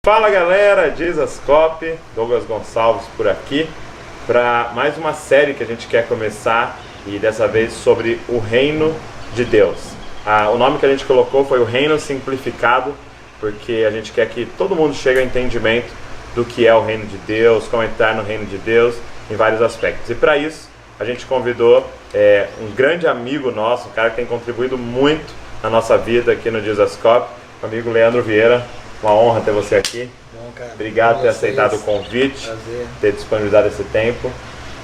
Fala galera, Jesuscope, Douglas Gonçalves por aqui para mais uma série que a gente quer começar, e dessa vez sobre o Reino de Deus. O nome que a gente colocou foi o Reino Simplificado, porque a gente quer que todo mundo chegue ao entendimento do que é o Reino de Deus, como entrar no Reino de Deus em vários aspectos. E para isso a gente convidou um grande amigo nosso, um cara que tem contribuído muito na nossa vida aqui no Jesuscope, o amigo Leandro Vieira. Uma honra ter você aqui. Bom, cara. Obrigado por ter aceitado o convite, Prazer. ter disponibilizado esse tempo,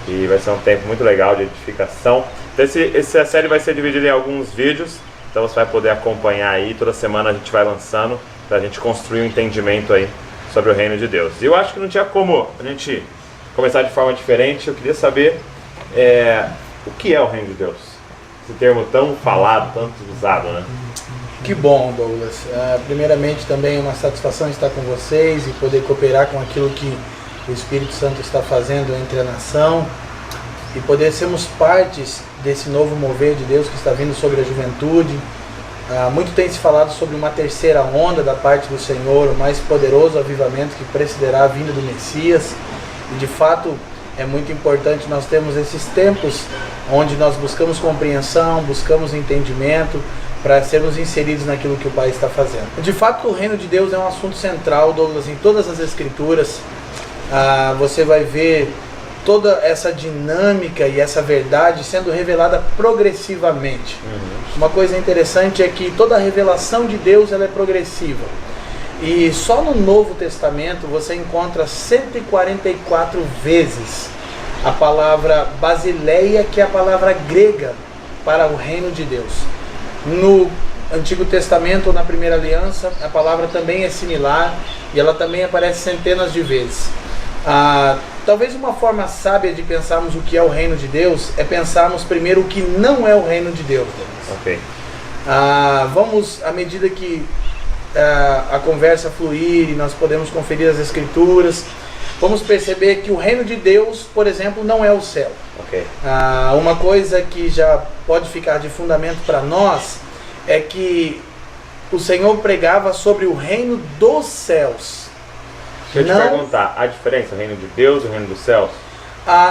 e vai ser um tempo muito legal de edificação. Então, essa série vai ser dividida em alguns vídeos, então você vai poder acompanhar aí. Toda semana a gente vai lançando para a gente construir um entendimento aí sobre o Reino de Deus. E eu acho que não tinha como a gente começar de forma diferente. Eu queria saber o que é o Reino de Deus, esse termo tão falado, tanto usado, né? Que bom, Douglas. Primeiramente, também é uma satisfação estar com vocês e poder cooperar com aquilo que o Espírito Santo está fazendo entre a nação e poder sermos partes desse novo mover de Deus que está vindo sobre a juventude. Muito tem se falado sobre uma terceira onda da parte do Senhor, o mais poderoso avivamento que precederá a vinda do Messias. E de fato é muito importante nós termos esses tempos onde nós buscamos compreensão, buscamos entendimento, para sermos inseridos naquilo que o Pai está fazendo. De fato, o Reino de Deus é um assunto central, Douglas, em todas as Escrituras. Você vai ver toda essa dinâmica e essa verdade sendo revelada progressivamente. Uma coisa interessante é que toda a revelação de Deus ela é progressiva. E só no Novo Testamento você encontra 144 vezes a palavra basileia, que é a palavra grega para o Reino de Deus. No Antigo Testamento, ou na Primeira Aliança, a palavra também é similar e ela também aparece centenas de vezes. Talvez uma forma sábia de pensarmos o que é o Reino de Deus é pensarmos primeiro o que não é o Reino de Deus. Ok. Vamos, à medida que a conversa fluir e nós podemos conferir as Escrituras, vamos perceber que o Reino de Deus, por exemplo, não é o céu. Okay. Uma coisa que já pode ficar de fundamento para nós é que o Senhor pregava sobre o reino dos céus. Deixa eu te perguntar, a diferença, o reino de Deus e o reino dos céus?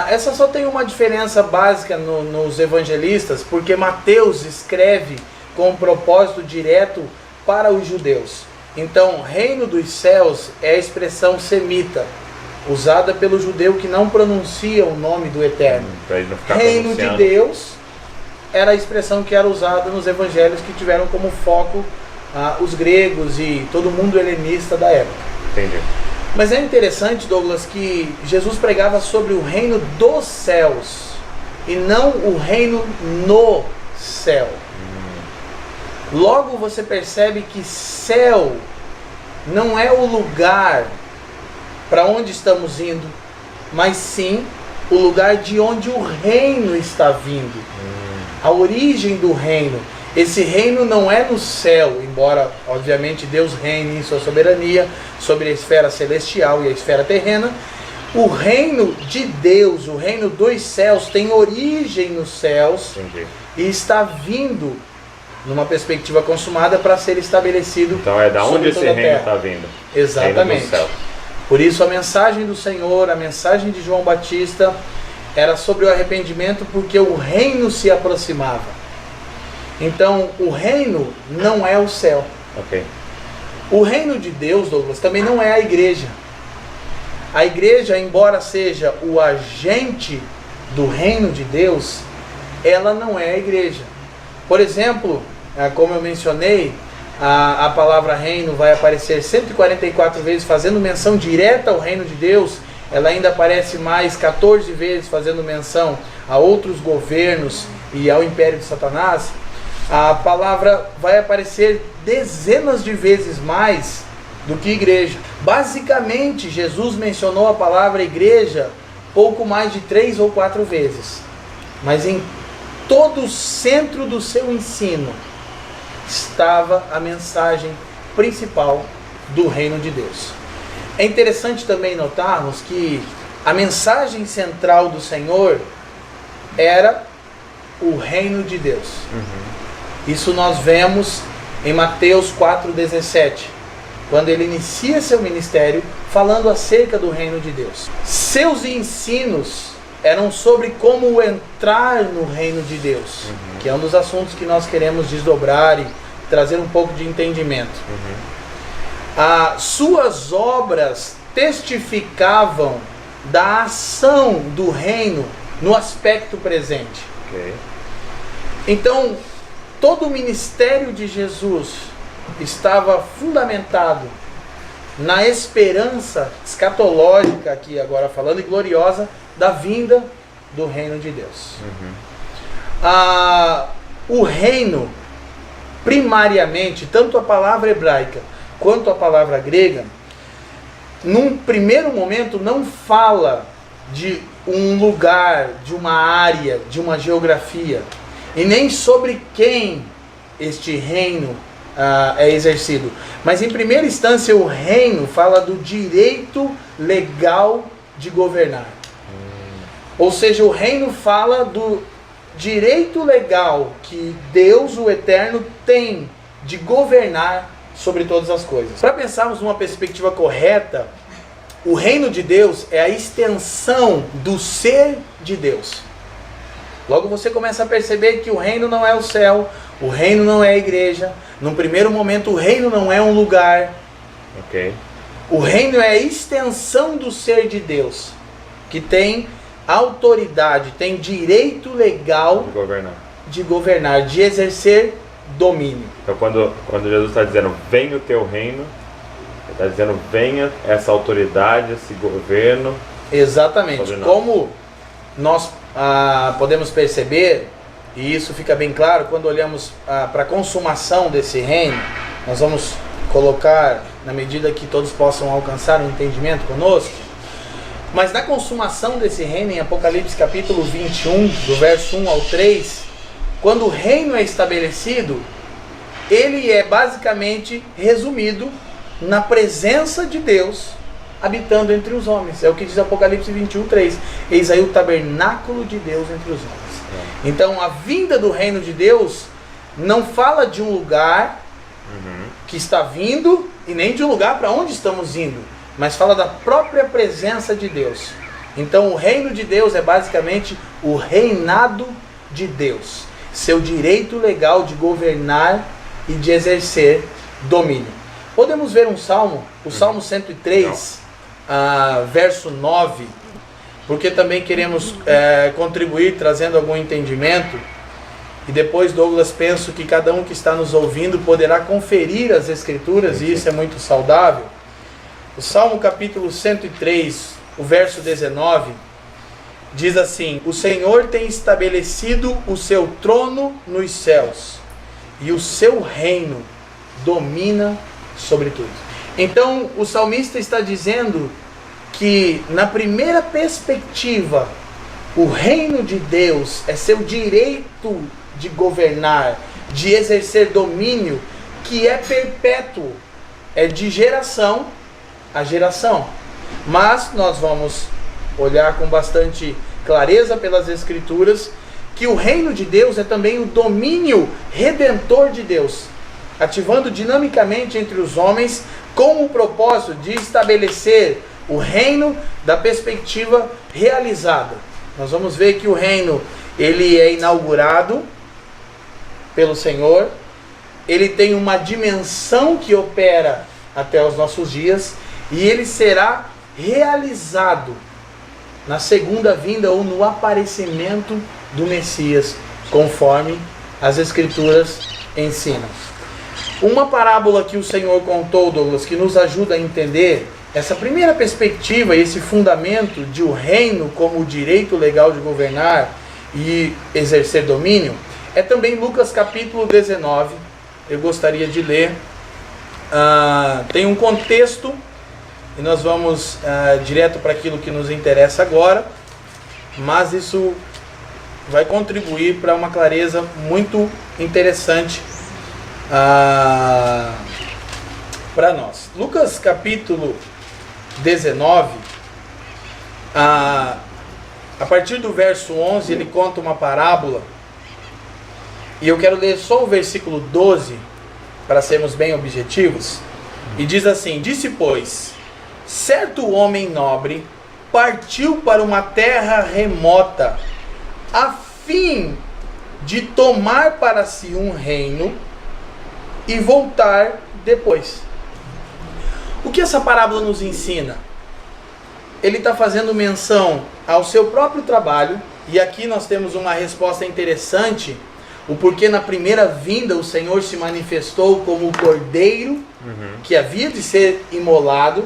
Essa só tem uma diferença básica nos evangelistas, porque Mateus escreve com um propósito direto para os judeus. Então, reino dos céus é a expressão semita, usada pelo judeu que não pronuncia o nome do Eterno. Reino de Deus era a expressão que era usada nos evangelhos que tiveram como foco os gregos e todo mundo helenista da época. Entendi. Mas é interessante, Douglas, que Jesus pregava sobre o reino dos céus e não o reino no céu. Logo você percebe que céu não é o lugar para onde estamos indo, mas sim o lugar de onde o reino está vindo. A origem do reino. Esse reino não é no céu, embora obviamente Deus reine em sua soberania sobre a esfera celestial e a esfera terrena. O reino de Deus, o reino dos céus, tem origem nos céus. Entendi. E está vindo numa perspectiva consumada para ser estabelecido. Então é da onde esse reino está vindo? Exatamente. Por isso a mensagem do Senhor, a mensagem de João Batista era sobre o arrependimento, porque o reino se aproximava. Então o reino não é o céu. Okay. O reino de Deus, Douglas, também não é a igreja. A igreja, embora seja o agente do reino de Deus, ela não é a igreja. Por exemplo, como eu mencionei, a palavra reino vai aparecer 144 vezes fazendo menção direta ao reino de Deus. Ela ainda aparece mais 14 vezes fazendo menção a outros governos e ao império de Satanás. A palavra vai aparecer dezenas de vezes mais do que igreja. Basicamente, Jesus mencionou a palavra igreja pouco mais de 3 ou 4 vezes. Mas em todo o centro do seu ensino estava a mensagem principal do reino de Deus. É interessante também notarmos que a mensagem central do Senhor era o reino de Deus. Isso nós vemos em Mateus 4,17. quando ele inicia seu ministério falando acerca do reino de Deus. Seus ensinos eram sobre como entrar no reino de Deus, que é um dos assuntos que nós queremos desdobrar e trazer um pouco de entendimento. Suas obras testificavam da ação do reino no aspecto presente. Ok. Então, todo o ministério de Jesus estava fundamentado na esperança escatológica, aqui agora falando, e gloriosa, da vinda do reino de Deus. O reino, primariamente, tanto a palavra hebraica quanto a palavra grega, num primeiro momento não fala de um lugar, de uma área, de uma geografia, e nem sobre quem este reino é exercido. Mas em primeira instância o reino fala do direito legal de governar. Ou seja, o reino fala do direito legal que Deus, o Eterno, tem de governar sobre todas as coisas. Para pensarmos numa perspectiva correta, o reino de Deus é a extensão do ser de Deus. Logo você começa a perceber que o reino não é o céu, o reino não é a igreja. Num primeiro momento o reino não é um lugar. Ok. O reino é a extensão do ser de Deus, que tem autoridade, tem direito legal de governar, de exercer domínio. Então quando Jesus está dizendo venha o teu reino, ele está dizendo venha essa autoridade, esse governo. Exatamente. Como nós podemos perceber, e isso fica bem claro quando olhamos para a consumação desse reino, nós vamos colocar na medida que todos possam alcançar um entendimento conosco. Mas na consumação desse reino, em Apocalipse capítulo 21, do verso 1 ao 3, quando o reino é estabelecido, ele é basicamente resumido na presença de Deus habitando entre os homens. É o que diz Apocalipse 21, 3. Eis aí o tabernáculo de Deus entre os homens. Então a vinda do reino de Deus não fala de um lugar que está vindo e nem de um lugar para onde estamos indo, mas fala da própria presença de Deus. Então o reino de Deus é basicamente o reinado de Deus, seu direito legal de governar e de exercer domínio. Podemos ver um salmo, o Salmo 103, verso 9, porque também queremos contribuir trazendo algum entendimento. E depois, Douglas, penso que cada um que está nos ouvindo poderá conferir as Escrituras, e isso é muito saudável. O Salmo capítulo 103, o verso 19, diz assim: o Senhor tem estabelecido o seu trono nos céus, e o seu reino domina sobre tudo. Então, o salmista está dizendo que, na primeira perspectiva, o reino de Deus é seu direito de governar, de exercer domínio, que é perpétuo, é de geração a geração. Mas nós vamos olhar com bastante clareza pelas Escrituras que o reino de Deus é também o domínio redentor de Deus, ativando dinamicamente entre os homens com o propósito de estabelecer o reino da perspectiva realizada. Nós vamos ver que o reino, ele é inaugurado pelo Senhor, ele tem uma dimensão que opera até os nossos dias, e ele será realizado na segunda vinda ou no aparecimento do Messias, conforme as Escrituras ensinam. Uma parábola que o Senhor contou, Douglas, que nos ajuda a entender essa primeira perspectiva, esse fundamento de o reino como o direito legal de governar e exercer domínio, é também Lucas capítulo 19. Eu gostaria de ler. Tem um contexto, e nós vamos direto para aquilo que nos interessa agora, mas isso vai contribuir para uma clareza muito interessante para nós. Lucas capítulo 19, a partir do verso 11, ele conta uma parábola, e eu quero ler só o versículo 12, para sermos bem objetivos. E diz assim: disse, pois, certo homem nobre partiu para uma terra remota, a fim de tomar para si um reino e voltar depois. O que essa parábola nos ensina? Ele está fazendo menção ao seu próprio trabalho, e aqui nós temos uma resposta interessante, o porquê na primeira vinda o Senhor se manifestou como o cordeiro que havia de ser imolado,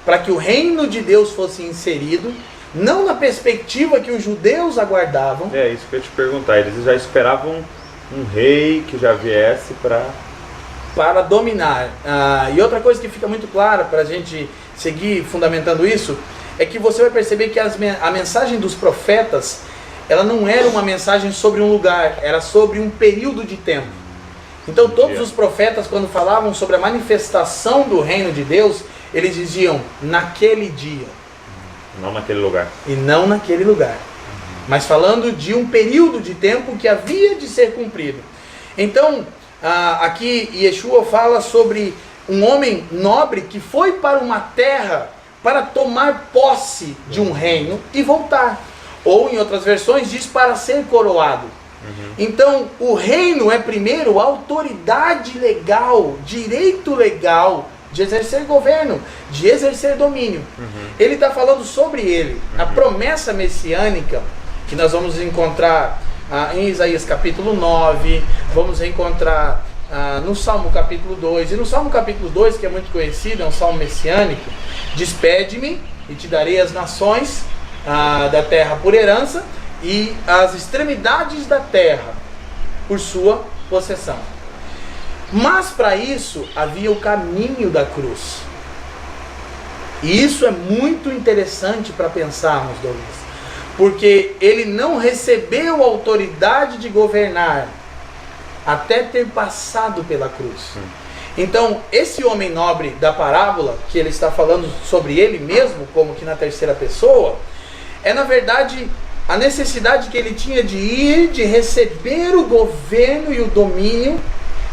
para que o reino de Deus fosse inserido, não na perspectiva que os judeus aguardavam. É isso que eu ia te perguntar, eles já esperavam um rei que já viesse para dominar. E outra coisa que fica muito clara para a gente seguir fundamentando isso, é que você vai perceber que a mensagem dos profetas, ela não era uma mensagem sobre um lugar, era sobre um período de tempo. Então todos os profetas, quando falavam sobre a manifestação do reino de Deus, eles diziam naquele dia. Não naquele lugar. E não naquele lugar. Mas falando de um período de tempo que havia de ser cumprido. Então, aqui Yeshua fala sobre um homem nobre que foi para uma terra para tomar posse de um reino e voltar. Ou em outras versões diz para ser coroado. Então o reino é primeiro autoridade legal, direito legal de exercer governo, de exercer domínio. Ele está falando sobre ele. A promessa messiânica que nós vamos encontrar em Isaías capítulo 9, vamos encontrar no Salmo capítulo 2, e no Salmo capítulo 2, que é muito conhecido, é um salmo messiânico, diz: pede-me e te darei as nações da terra por herança e as extremidades da terra por sua possessão. Mas para isso havia o caminho da cruz. E isso é muito interessante para pensarmos, Douglas, porque ele não recebeu autoridade de governar até ter passado pela cruz. Então, esse homem nobre da parábola, que ele está falando sobre ele mesmo, como que na terceira pessoa, é na verdade a necessidade que ele tinha de ir, de receber o governo e o domínio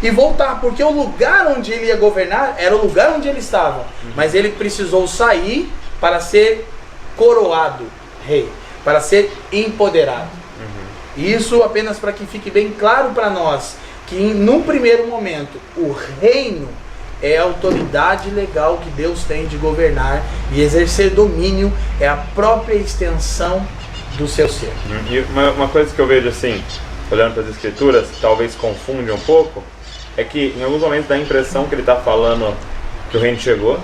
e voltar, porque o lugar onde ele ia governar era o lugar onde ele estava, mas ele precisou sair para ser coroado rei, para ser empoderado. E isso apenas para que fique bem claro para nós, que num primeiro momento o reino é a autoridade legal que Deus tem de governar, e exercer domínio é a própria extensão do seu ser. E uma coisa que eu vejo assim, olhando para as escrituras, que talvez confunde um pouco, é que em alguns momentos dá a impressão que ele está falando que o reino chegou,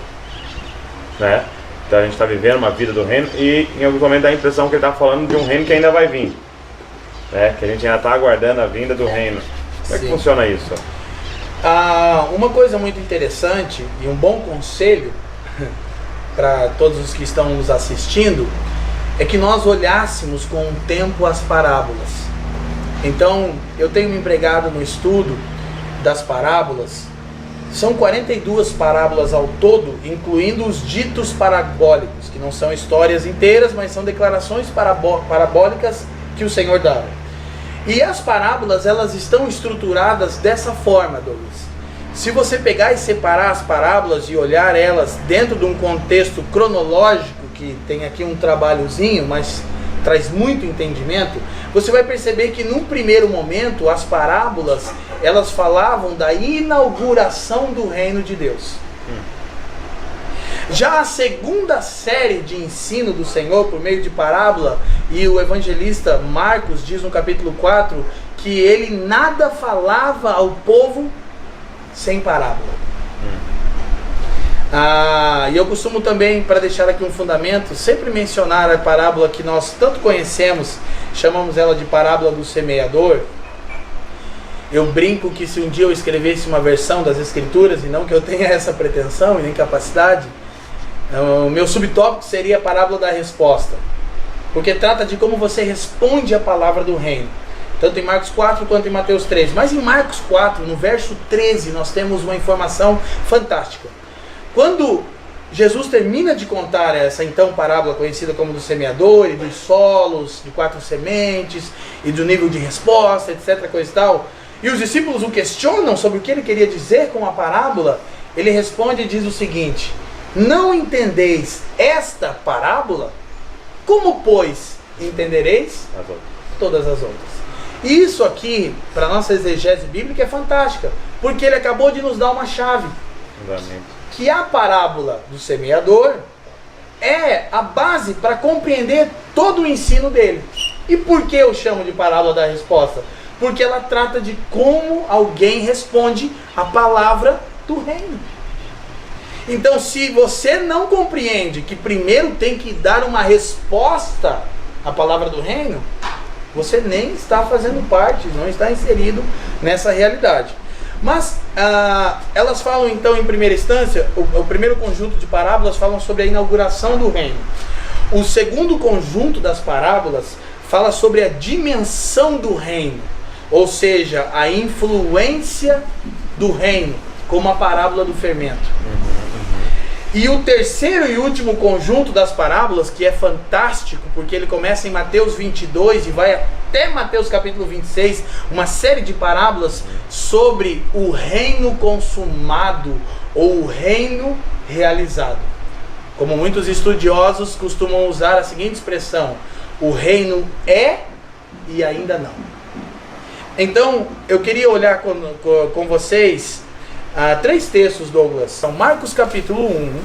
né? Então a gente está vivendo uma vida do reino, e em alguns momentos dá a impressão que ele está falando de um reino que ainda vai vir, né? Que a gente ainda está aguardando a vinda do reino. Como é que funciona isso? Uma coisa muito interessante e um bom conselho para todos os que estão nos assistindo é que nós olhássemos com o tempo as parábolas. Então, eu tenho me empregado no estudo das parábolas. São 42 parábolas ao todo, incluindo os ditos parabólicos, que não são histórias inteiras, mas são declarações parabólicas que o Senhor dá. E as parábolas, elas estão estruturadas dessa forma, Douglas. Se você pegar e separar as parábolas e olhar elas dentro de um contexto cronológico, que tem aqui um trabalhozinho, mas traz muito entendimento, você vai perceber que num primeiro momento as parábolas, elas falavam da inauguração do reino de Deus. Já a segunda série de ensino do Senhor por meio de parábola, e o evangelista Marcos diz no capítulo 4 que ele nada falava ao povo sem parábola. E eu costumo também, para deixar aqui um fundamento, sempre mencionar a parábola que nós tanto conhecemos, chamamos ela de parábola do semeador. Eu brinco que se um dia eu escrevesse uma versão das escrituras, e não que eu tenha essa pretensão e nem capacidade, o meu subtópico seria a parábola da resposta, porque trata de como você responde a palavra do reino, tanto em Marcos 4 quanto em Mateus 13. Mas em Marcos 4, no verso 13, nós temos uma informação fantástica. Quando Jesus termina de contar essa então parábola conhecida como do semeador e dos solos, de 4 sementes e do nível de resposta, etc, coisa e tal, e os discípulos o questionam sobre o que ele queria dizer com a parábola, ele responde e diz o seguinte: não entendeis esta parábola? Como, pois, entendereis todas as outras? E isso aqui, para nossa exegese bíblica, é fantástica, porque ele acabou de nos dar uma chave. Que a parábola do semeador é a base para compreender todo o ensino dele. E por que eu chamo de parábola da resposta? Porque ela trata de como alguém responde a palavra do reino. Então, se você não compreende que primeiro tem que dar uma resposta à palavra do reino, você nem está fazendo parte, não está inserido nessa realidade. Mas elas falam então, em primeira instância, o primeiro conjunto de parábolas falam sobre a inauguração do reino. O segundo conjunto das parábolas fala sobre a dimensão do reino, ou seja, a influência do reino, como a parábola do fermento. E o terceiro e último conjunto das parábolas, que é fantástico, porque ele começa em Mateus 22 e vai até Mateus capítulo 26, uma série de parábolas sobre o reino consumado ou o reino realizado. Como muitos estudiosos costumam usar a seguinte expressão: o reino é e ainda não. Então, eu queria olhar com vocês três textos, Douglas. São Marcos capítulo 1.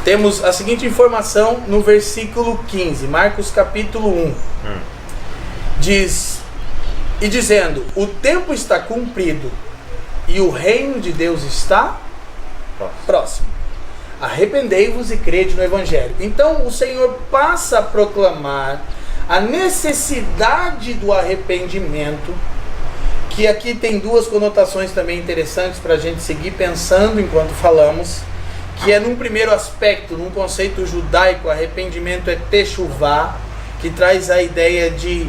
Temos a seguinte informação no versículo 15. Marcos capítulo 1. Diz: e dizendo, o tempo está cumprido e o reino de Deus está próximo. Arrependei-vos e crede no Evangelho. Então o Senhor passa a proclamar a necessidade do arrependimento, que aqui tem duas conotações também interessantes para a gente seguir pensando enquanto falamos, que é num primeiro aspecto, num conceito judaico, arrependimento é techuvá, que traz a ideia de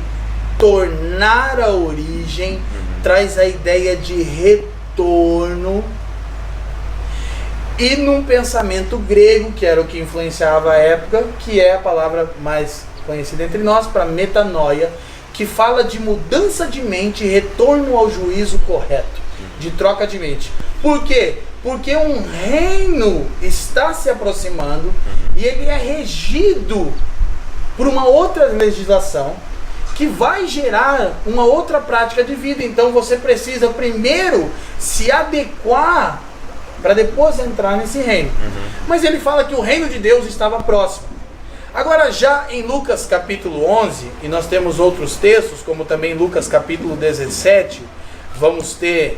tornar a origem, traz a ideia de retorno. E num pensamento grego, que era o que influenciava a época, que é a palavra mais conhecida entre nós, para metanoia, que fala de mudança de mente, retorno ao juízo correto, de troca de mente. Por quê? Porque um reino está se aproximando e ele é regido por uma outra legislação que vai gerar uma outra prática de vida. Então você precisa primeiro se adequar para depois entrar nesse reino. Mas ele fala que o reino de Deus estava próximo. Agora, já em Lucas capítulo 11, e nós temos outros textos, como também Lucas capítulo 17, vamos ter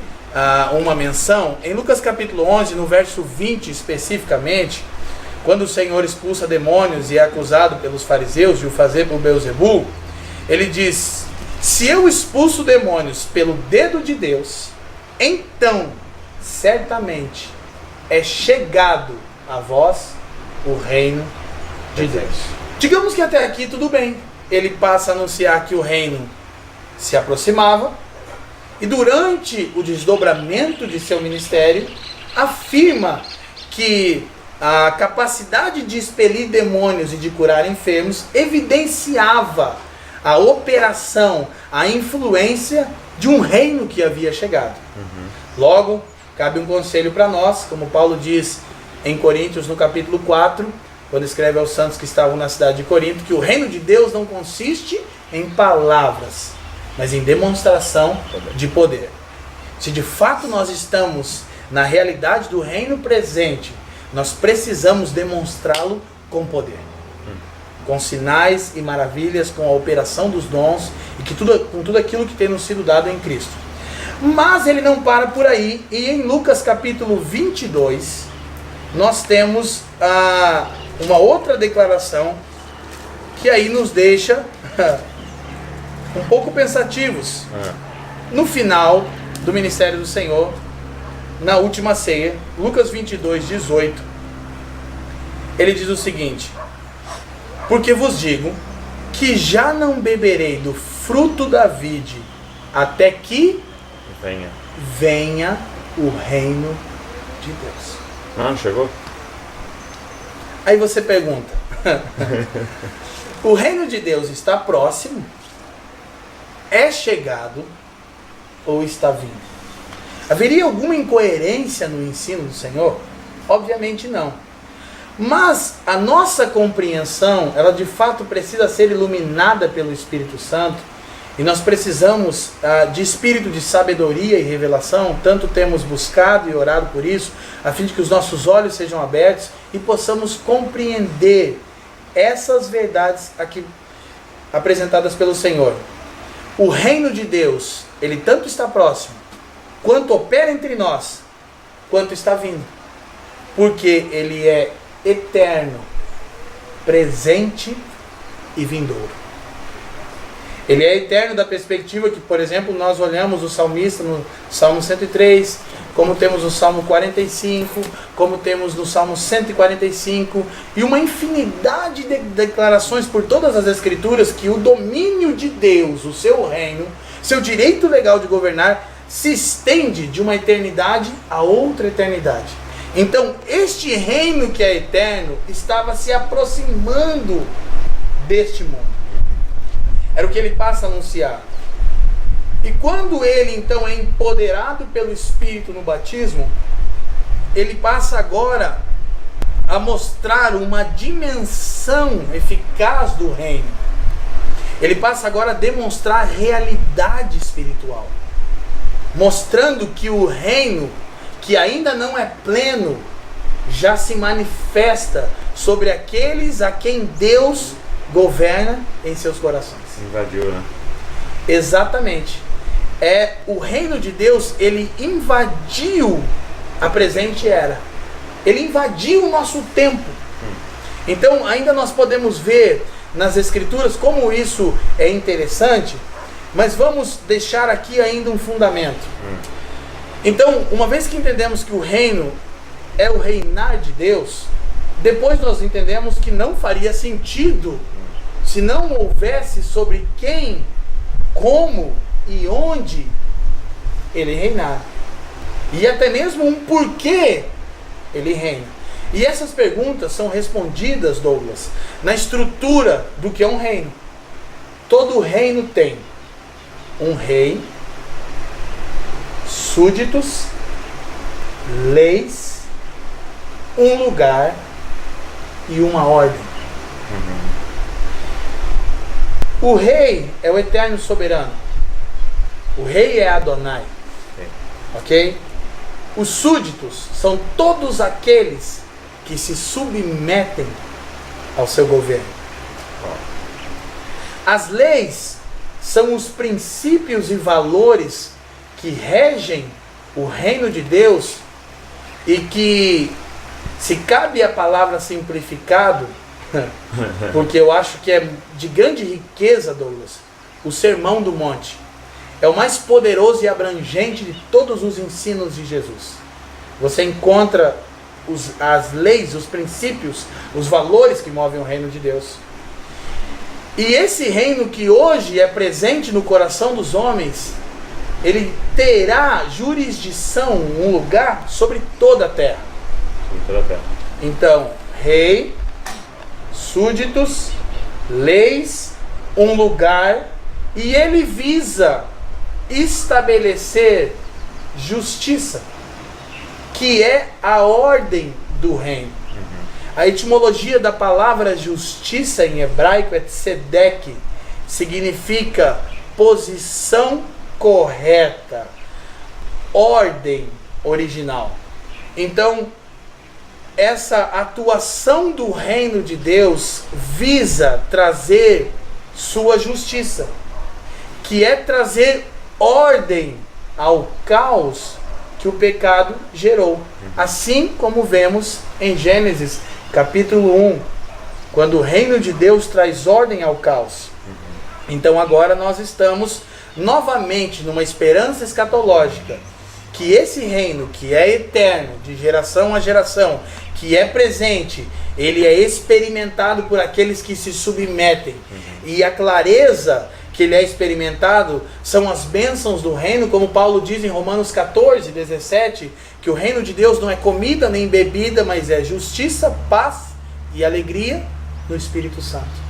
uma menção. Em Lucas capítulo 11, no verso 20 especificamente, quando o Senhor expulsa demônios e é acusado pelos fariseus de o fazer por Beelzebul, ele diz: se eu expulso demônios pelo dedo de Deus, então certamente é chegado a vós o reino de Deus. Digamos que até aqui tudo bem. Ele passa a anunciar que o reino se aproximava e durante o desdobramento de seu ministério afirma que a capacidade de expelir demônios e de curar enfermos evidenciava a operação, a influência de um reino que havia chegado. Logo, cabe um conselho para nós, como Paulo diz em Coríntios no capítulo 4, quando escreve aos santos que estavam na cidade de Corinto, que o reino de Deus não consiste em palavras, mas em demonstração de poder. Se de fato nós estamos na realidade do reino presente, nós precisamos demonstrá-lo com poder, com sinais e maravilhas, com a operação dos dons e com tudo aquilo que tem nos sido dado em Cristo. Mas ele não para por aí, e em Lucas capítulo 22 nós temos uma outra declaração que aí nos deixa um pouco pensativos. No final do ministério do Senhor, na última ceia, Lucas 22, 18, ele diz o seguinte: porque vos digo que já não beberei do fruto da vide até que venha o reino de Deus. Não chegou? Aí você pergunta, o reino de Deus está próximo, é chegado, ou está vindo? Haveria alguma incoerência no ensino do Senhor? Obviamente não. Mas a nossa compreensão, ela de fato precisa ser iluminada pelo Espírito Santo, e nós precisamos de espírito de sabedoria e revelação, tanto temos buscado e orado por isso, a fim de que os nossos olhos sejam abertos e possamos compreender essas verdades aqui apresentadas pelo Senhor. O reino de Deus, ele tanto está próximo, quanto opera entre nós, quanto está vindo. Porque ele é eterno, presente e vindouro. Ele é eterno da perspectiva que, por exemplo, nós olhamos o salmista no Salmo 103, como temos no Salmo 45, como temos no Salmo 145, e uma infinidade de declarações por todas as Escrituras que o domínio de Deus, o seu reino, seu direito legal de governar, se estende de uma eternidade a outra eternidade. Então, este reino que é eterno estava se aproximando deste mundo. Era o que ele passa a anunciar. E quando ele então é empoderado pelo Espírito no batismo, ele passa agora a mostrar uma dimensão eficaz do reino. Ele passa agora a demonstrar realidade espiritual, mostrando que o reino, que ainda não é pleno, já se manifesta sobre aqueles a quem Deus governa em seus corações. Invadiu, né? Exatamente. O reino de Deus, ele invadiu a presente era. Ele invadiu o nosso tempo. Então, ainda nós podemos ver nas Escrituras como isso é interessante, mas vamos deixar aqui ainda um fundamento. Então, uma vez que entendemos que o reino é o reinar de Deus, depois nós entendemos que não faria sentido se não houvesse sobre quem, como e onde ele reinar. E até mesmo um porquê ele reina. E essas perguntas são respondidas, Douglas, na estrutura do que é um reino. Todo reino tem um rei, súditos, leis, um lugar e uma ordem. O rei é o eterno soberano. O rei é Adonai. Ok? Os súditos são todos aqueles que se submetem ao seu governo. As leis são os princípios e valores que regem o reino de Deus e que, se cabe a palavra simplificado, porque eu acho que é de grande riqueza, Douglas, o Sermão do Monte é o mais poderoso e abrangente de todos os ensinos de Jesus. Você encontra as leis, os princípios, os valores que movem o reino de Deus. E esse reino que hoje é presente no coração dos homens, ele terá jurisdição, um lugar sobre toda a terra. Sobre toda a terra. Então, rei, súditos, leis, um lugar, e ele visa estabelecer justiça, que é a ordem do reino. A etimologia da palavra justiça em hebraico é tzedek, significa posição correta, ordem original. Então, essa atuação do reino de Deus visa trazer sua justiça, que é trazer ordem ao caos que o pecado gerou. Assim como vemos em Gênesis capítulo 1, quando o reino de Deus traz ordem ao caos. Então agora nós estamos novamente numa esperança escatológica, que esse reino que é eterno, de geração a geração, que é presente, ele é experimentado por aqueles que se submetem. E a clareza que ele é experimentado são as bênçãos do reino, como Paulo diz em Romanos 14, 17, que o reino de Deus não é comida nem bebida, mas é justiça, paz e alegria no Espírito Santo.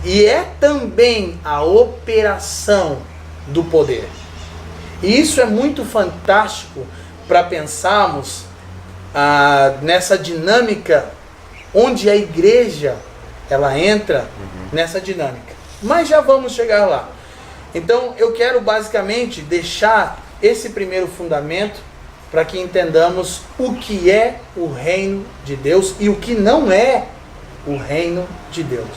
E é também a operação do poder. E isso é muito fantástico para pensarmos nessa dinâmica onde a igreja ela entra nessa dinâmica. Mas já vamos chegar lá. Então eu quero basicamente deixar esse primeiro fundamento para que entendamos o que é o reino de Deus e o que não é o reino de Deus.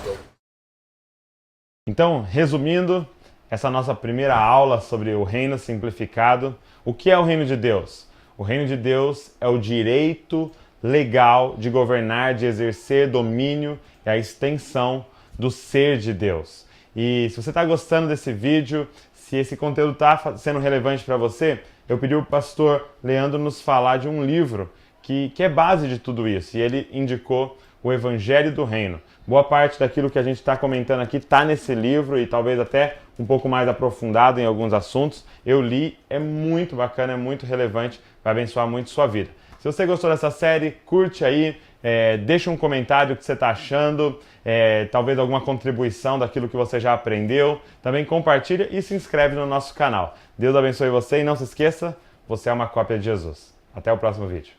Então, resumindo, essa nossa primeira aula sobre o reino simplificado, o que é o reino de Deus? O reino de Deus é o direito legal de governar, de exercer domínio e a extensão do ser de Deus. E se você está gostando desse vídeo, se esse conteúdo está sendo relevante para você, eu pedi ao pastor Leandro nos falar de um livro que é base de tudo isso. E ele indicou o Evangelho do Reino. Boa parte daquilo que a gente está comentando aqui está nesse livro e talvez até um pouco mais aprofundado em alguns assuntos. Eu li, é muito bacana, é muito relevante, vai abençoar muito sua vida. Se você gostou dessa série, curte aí, deixa um comentário o que você está achando, talvez alguma contribuição daquilo que você já aprendeu. Também compartilha e se inscreve no nosso canal. Deus abençoe você e não se esqueça, você é uma cópia de Jesus. Até o próximo vídeo.